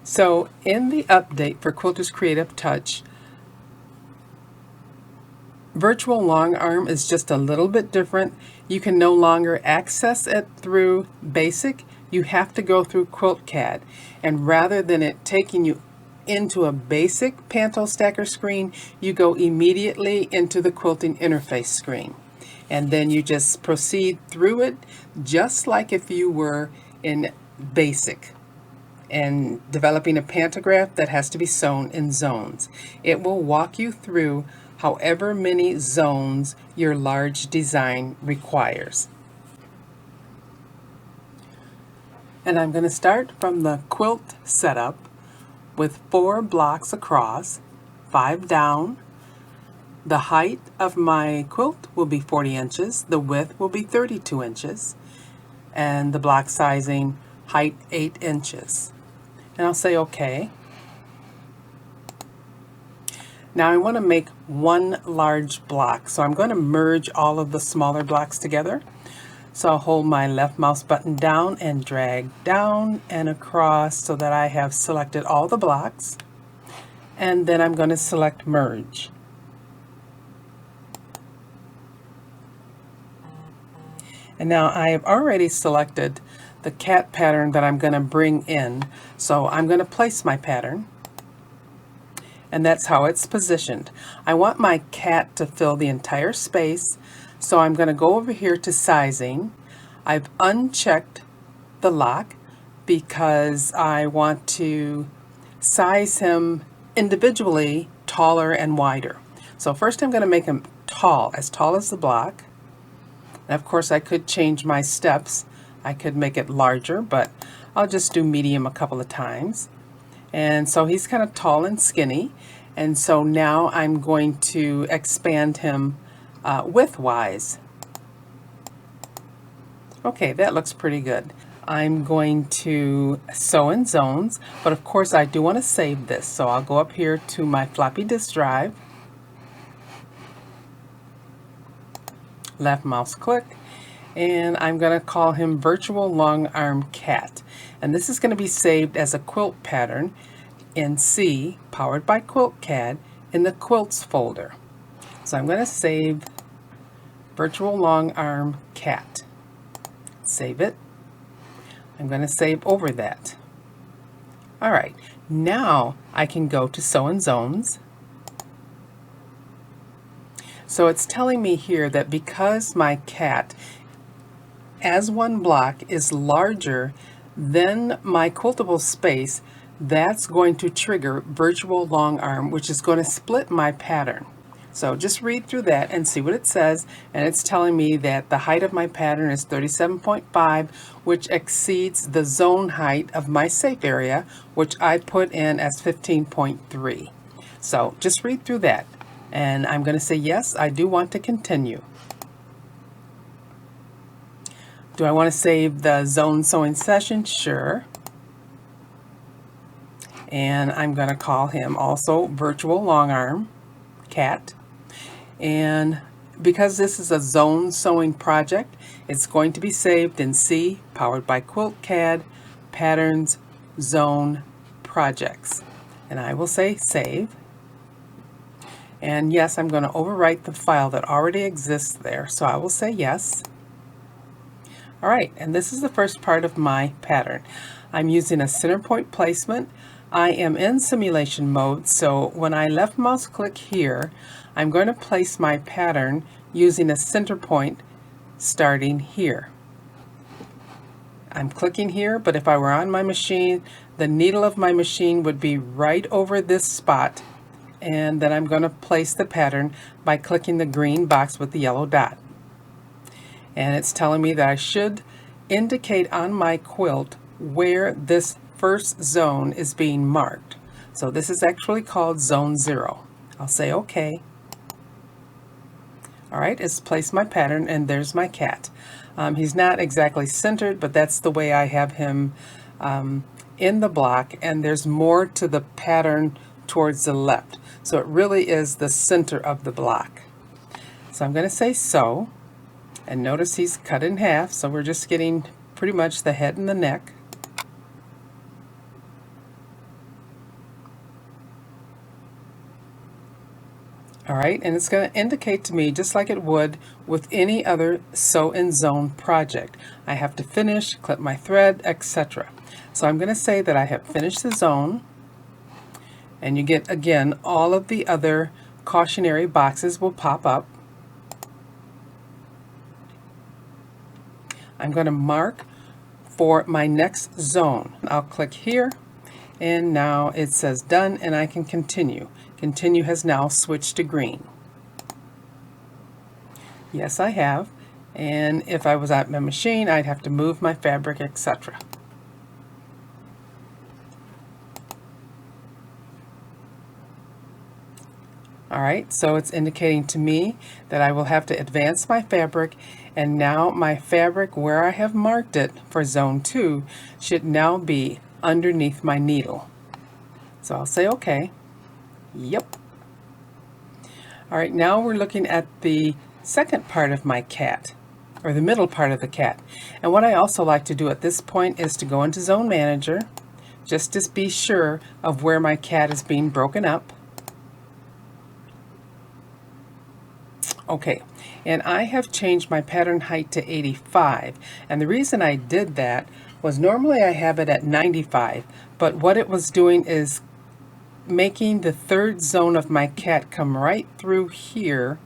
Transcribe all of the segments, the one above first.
So in the update for Quilter's Creative Touch, Virtual Long Arm is just a little bit different. You can no longer access it through Basic. You have to go through Quilted. And rather than it taking you into a basic Panto Stacker screen, you go immediately into the quilting interface screen. And then you just proceed through it just like if you were in Basic and developing a pantograph that has to be sewn in zones. It will walk you through however many zones your large design requires. And I'm going to start from the quilt setup with 4 blocks across, 5 down. The height of my quilt will be 40 inches, the width will be 32 inches, and the block sizing, height 8 inches. And I'll say OK. Now I want to make one large block, so I'm going to merge all of the smaller blocks together. So I'll hold my left mouse button down and drag down and across so that I have selected all the blocks. And then I'm going to select merge. And now I have already selected the cat pattern that I'm going to bring in. So I'm going to place my pattern. And that's how it's positioned. I want my cat to fill the entire space. So I'm going to go over here to sizing. I've unchecked the lock because I want to size him individually taller and wider. So first I'm going to make him tall as the block. And of course I could change my steps. I could make it larger, but I'll just do medium a couple of times. And so he's kind of tall and skinny. And so now I'm going to expand him widthwise. Okay, that looks pretty good. I'm going to sew in zones, but of course I do want to save this. So I'll go up here to my floppy disk drive, left mouse click, and I'm going to call him Virtual Long Arm Cat. And this is going to be saved as a quilt pattern in C, powered by Quilted, in the Quilts folder. So I'm going to save Virtual Long Arm Cat. Save it. I'm going to save over that. All right, now I can go to Sew in Zones. So it's telling me here that because my cat as one block is larger than my quiltable space, that's going to trigger Virtual Long Arm, which is going to split my pattern. So just read through that and see what it says, and it's telling me that the height of my pattern is 37.5, which exceeds the zone height of my safe area, which I put in as 15.3. So just read through that, and I'm going to say yes, I do want to continue. Do I want to save the zone sewing session? Sure. And I'm going to call him also Virtual Long Arm Cat. And because this is a zone sewing project, it's going to be saved in C, powered by Quilted, Patterns, Zone, Projects. And I will say save. And yes, I'm going to overwrite the file that already exists there, so I will say yes. All right, and this is the first part of my pattern. I'm using a center point placement. I am in simulation mode, so when I left mouse click here, I'm going to place my pattern using a center point starting here. I'm clicking here, but if I were on my machine, the needle of my machine would be right over this spot, and then I'm going to place the pattern by clicking the green box with the yellow dot. And it's telling me that I should indicate on my quilt where this first zone is being marked. So this is actually called Zone 0. I'll say OK. All right, it's placed my pattern, and there's my cat. He's not exactly centered, but that's the way I have him in the block, and there's more to the pattern towards the left. So it really is the center of the block. So I'm going to say sew, and notice he's cut in half, so we're just getting pretty much the head and the neck. All right, and it's going to indicate to me just like it would with any other sew in zone project. I have to finish, clip my thread, etc. So I'm going to say that I have finished the zone, and you get again all of the other cautionary boxes will pop up. I'm going to mark for my next zone. I'll click here, and now it says done, and I can continue. Continue has now switched to green. Yes, I have. And if I was at my machine, I'd have to move my fabric, etc. All right, so it's indicating to me that I will have to advance my fabric, and now my fabric where I have marked it for zone 2 should now be underneath my needle. So I'll say okay. Yep. All right, now we're looking at the second part of my cat, or the middle part of the cat. And what I also like to do at this point is to go into Zone Manager, just to be sure of where my cat is being broken up. Okay, and I have changed my pattern height to 85, and the reason I did that was normally I have it at 95, but what it was doing is making the third zone of my cat come right through here,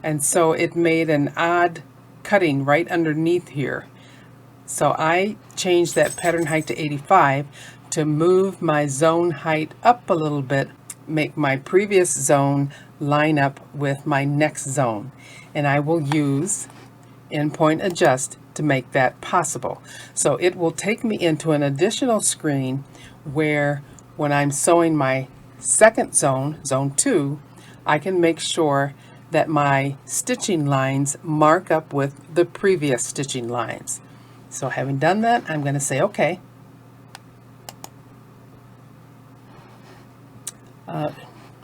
and so it made an odd cutting right underneath here. So I changed that pattern height to 85 to move my zone height up a little bit, make my previous zone line up with my next zone, and I will use endpoint adjust to make that possible. So it will take me into an additional screen where when I'm sewing my second zone, zone 2, I can make sure that my stitching lines mark up with the previous stitching lines. So having done that, I'm going to say okay.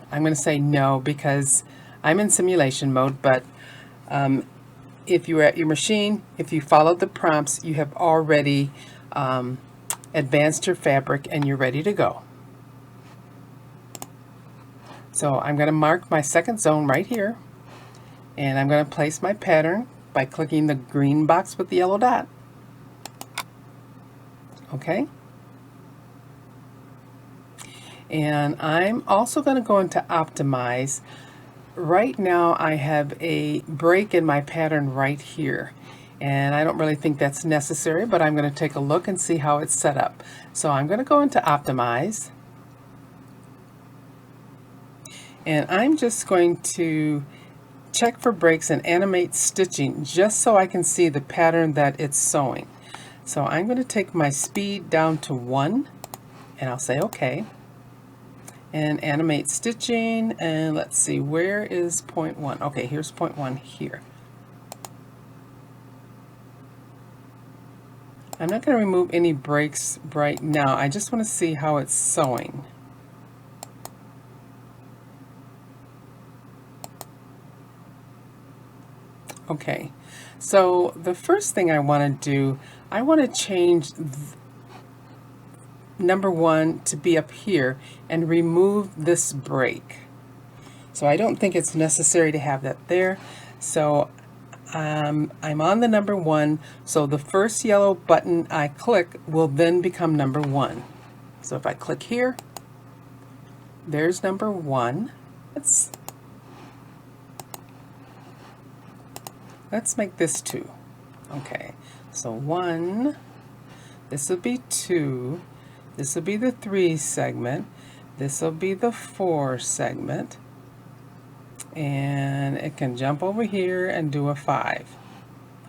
I'm going to say no because I'm in simulation mode, but if you're at your machine, if you followed the prompts, you have already advanced your fabric and you're ready to go. So I'm going to mark my second zone right here, and I'm going to place my pattern by clicking the green box with the yellow dot. Okay. And I'm also going to go into optimize. Right now I have a break in my pattern right here, and I don't really think that's necessary, but I'm going to take a look and see how it's set up. So I'm going to go into optimize, and I'm just going to check for breaks and animate stitching just so I can see the pattern that it's sewing. So I'm going to take my speed down to 1, and I'll say okay. And animate stitching, and let's see, where is point 1? Okay, here's point 1 here. I'm not going to remove any breaks right now. I just want to see how it's sewing. Okay, so the first thing I want to do, I want to change number 1 to be up here and remove this break. So I don't think it's necessary to have that there. So I'm on the number 1, so the first yellow button I click will then become number 1. So if I click here, there's number 1. Let's make this 2. Okay, so 1, this will be 2, this will be the 3 segment, this will be the 4 segment, and it can jump over here and do a 5.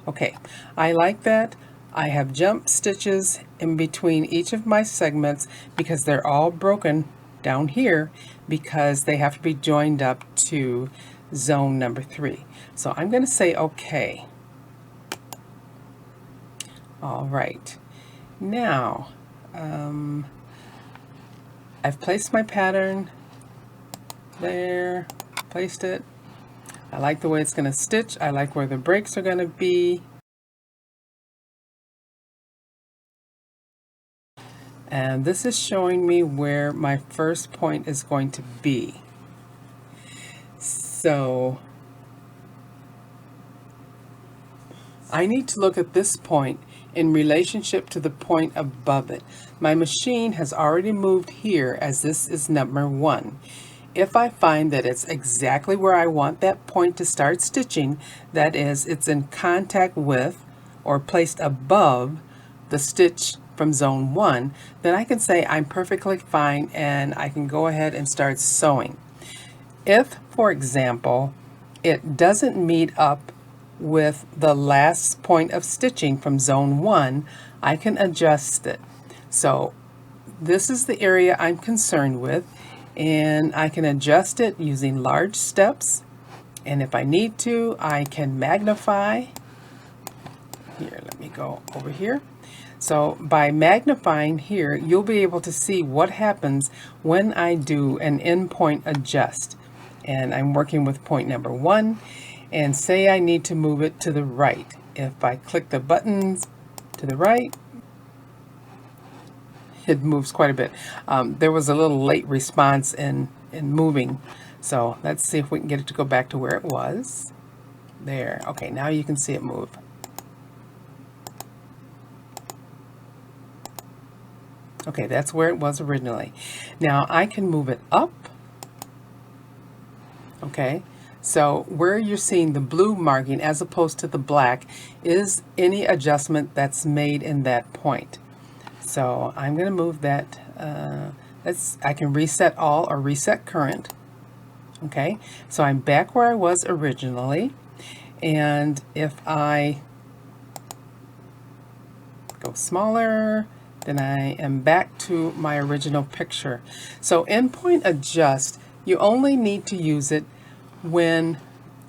Okay, I like that. I have jump stitches in between each of my segments because they're all broken down here because they have to be joined up to zone number 3. So I'm going to say okay. All right, now I've placed my pattern there, placed it. I like the way it's going to stitch. I like where the breaks are going to be. And this is showing me where my first point is going to be. So I need to look at this point in relationship to the point above it. My machine has already moved here as this is number 1. If I find that it's exactly where I want that point to start stitching, that is, it's in contact with or placed above the stitch from zone 1, then I can say I'm perfectly fine and I can go ahead and start sewing. If, for example, it doesn't meet up with the last point of stitching from zone 1, I can adjust it. So this is the area I'm concerned with, and I can adjust it using large steps, and if I need to, I can magnify. Here, let me go over here. So by magnifying here, you'll be able to see what happens when I do an endpoint adjust. And I'm working with point number 1, and say I need to move it to the right. If I click the buttons to the right, it moves quite a bit. There was a little late response in moving, so let's see if we can get it to go back to where it was. There. Okay, now you can see it move. Okay, that's where it was originally. Now I can move it up. Okay, so where you're seeing the blue marking as opposed to the black is any adjustment that's made in that point. So I'm going to move that. I can reset all or reset current. Okay, so I'm back where I was originally, and if I go smaller, then I am back to my original picture. So endpoint adjust, you only need to use it when,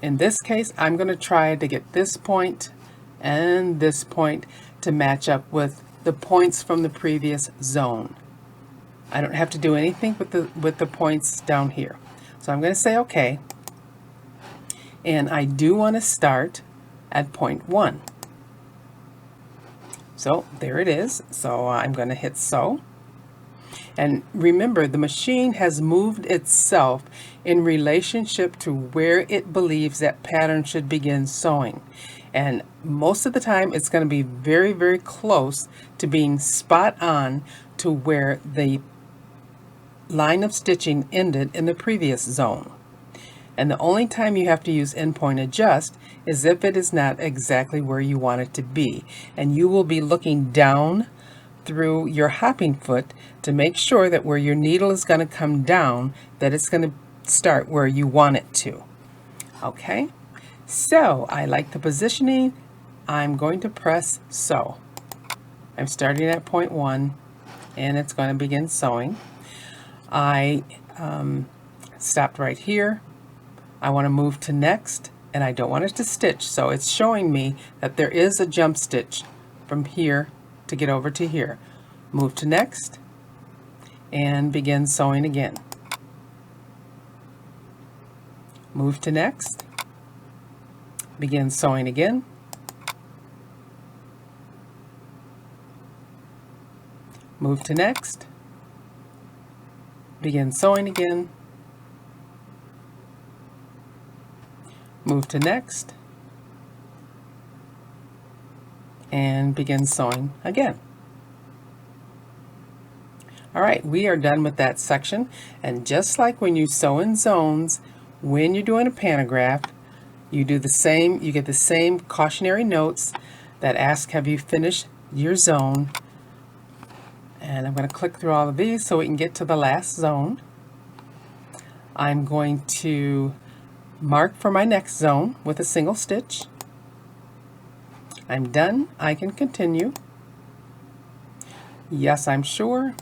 in this case, I'm going to try to get this point and this point to match up with the points from the previous zone. I don't have to do anything with the points down here. So I'm going to say OK, and I do want to start at point 1. So there it is. So I'm going to hit sew. And remember, the machine has moved itself in relationship to where it believes that pattern should begin sewing. And most of the time, it's going to be very, very close to being spot on to where the line of stitching ended in the previous zone. And the only time you have to use endpoint adjust is if it is not exactly where you want it to be. And you will be looking down through your hopping foot to make sure that where your needle is going to come down, that it's going to start where you want it to. Okay, so I like the positioning. I'm going to press sew. I'm starting at point 1, and it's going to begin sewing. I stopped right here. I want to move to next, and I don't want it to stitch, so it's showing me that there is a jump stitch from here to get over to here. Move to next and begin sewing again. Move to next, begin sewing again. Move to next, begin sewing again. Move to next and begin sewing again. All right, we are done with that section. And just like when you sew in zones, when you're doing a pantograph, you do the same, you get the same cautionary notes that ask, have you finished your zone? And I'm going to click through all of these so we can get to the last zone. I'm going to mark for my next zone with a single stitch. I'm done. I can continue. Yes, I'm sure.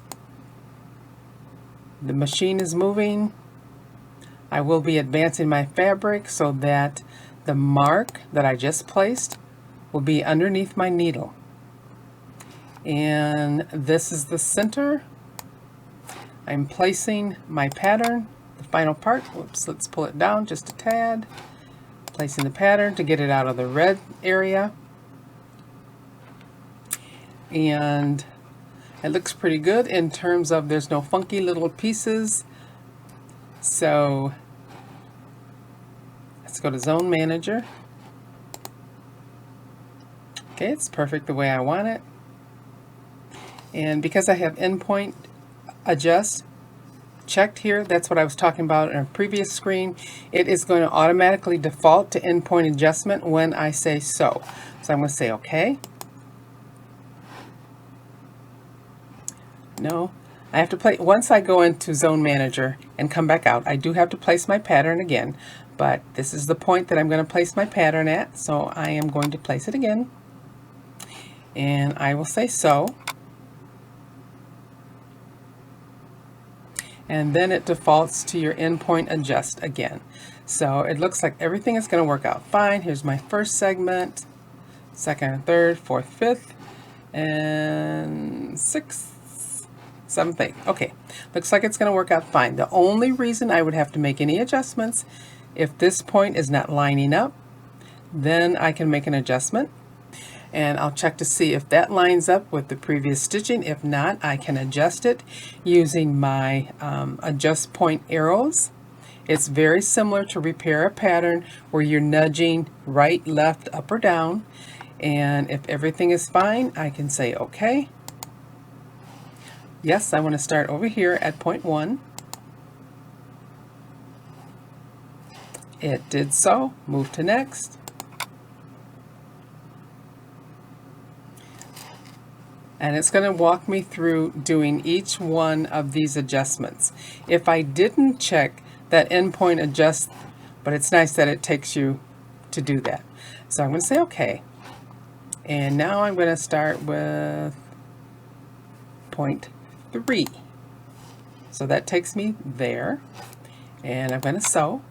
The machine is moving. I will be advancing my fabric so that the mark that I just placed will be underneath my needle. And this is the center. I'm placing my pattern, the final part. Whoops, let's pull it down just a tad. Placing the pattern to get it out of the red area. And it looks pretty good in terms of there's no funky little pieces. So I'm going to go ahead and start sewing. Let's go to Zone Manager. Okay, it's perfect the way I want it. And because I have Endpoint Adjust checked here, that's what I was talking about in a previous screen, it is going to automatically default to endpoint adjustment when I say so. So I'm going to say OK. No, I have to play, once I go into Zone Manager and come back out, I do have to place my pattern again, but this is the point that I'm going to place my pattern at, so I am going to place it again. And I will say so. And then it defaults to your endpoint adjust again. So it looks like everything is going to work out fine. Here's my first segment, second and third, fourth, fifth, and sixth, seventh, eighth. Okay, looks like it's going to work out fine. The only reason I would have to make any adjustments, if this point is not lining up, then I can make an adjustment. And I'll check to see if that lines up with the previous stitching. If not, I can adjust it using my adjust point arrows. It's very similar to repair a pattern where you're nudging right, left, up, or down. And if everything is fine, I can say OK. Yes, I want to start over here at point 1. It did so. Move to next. And it's going to walk me through doing each one of these adjustments. If I didn't check that endpoint adjust, but it's nice that it takes you to do that. So I'm going to say OK. And now I'm going to start with point 3. So that takes me there. And I'm going to sew.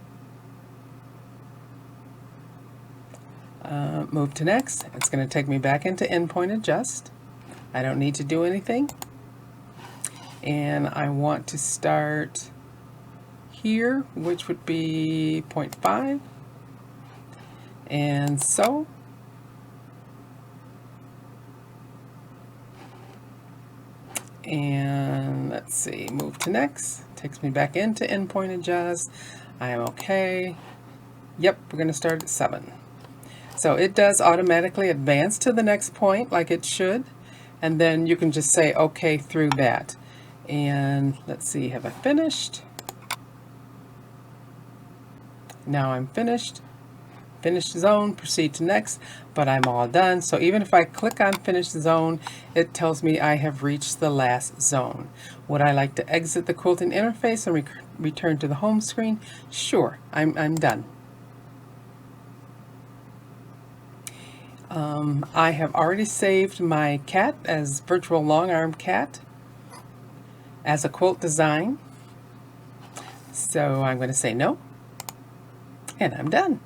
Move to next. It's going to take me back into endpoint adjust. I don't need to do anything. And I want to start here, which would be 0.5. And so. And let's see, move to next. Takes me back into endpoint adjust. I am okay. Yep, we're going to start at 7. So it does automatically advance to the next point like it should. And then you can just say OK through that. And let's see, have I finished? Now I'm finished. Finish zone, proceed to next, but I'm all done. So even if I click on finish zone, it tells me I have reached the last zone. Would I like to exit the quilting interface and return to the home screen? Sure, I'm done. I have already saved my cat as virtual long arm cat as a quilt design. So I'm going to say no, and I'm done.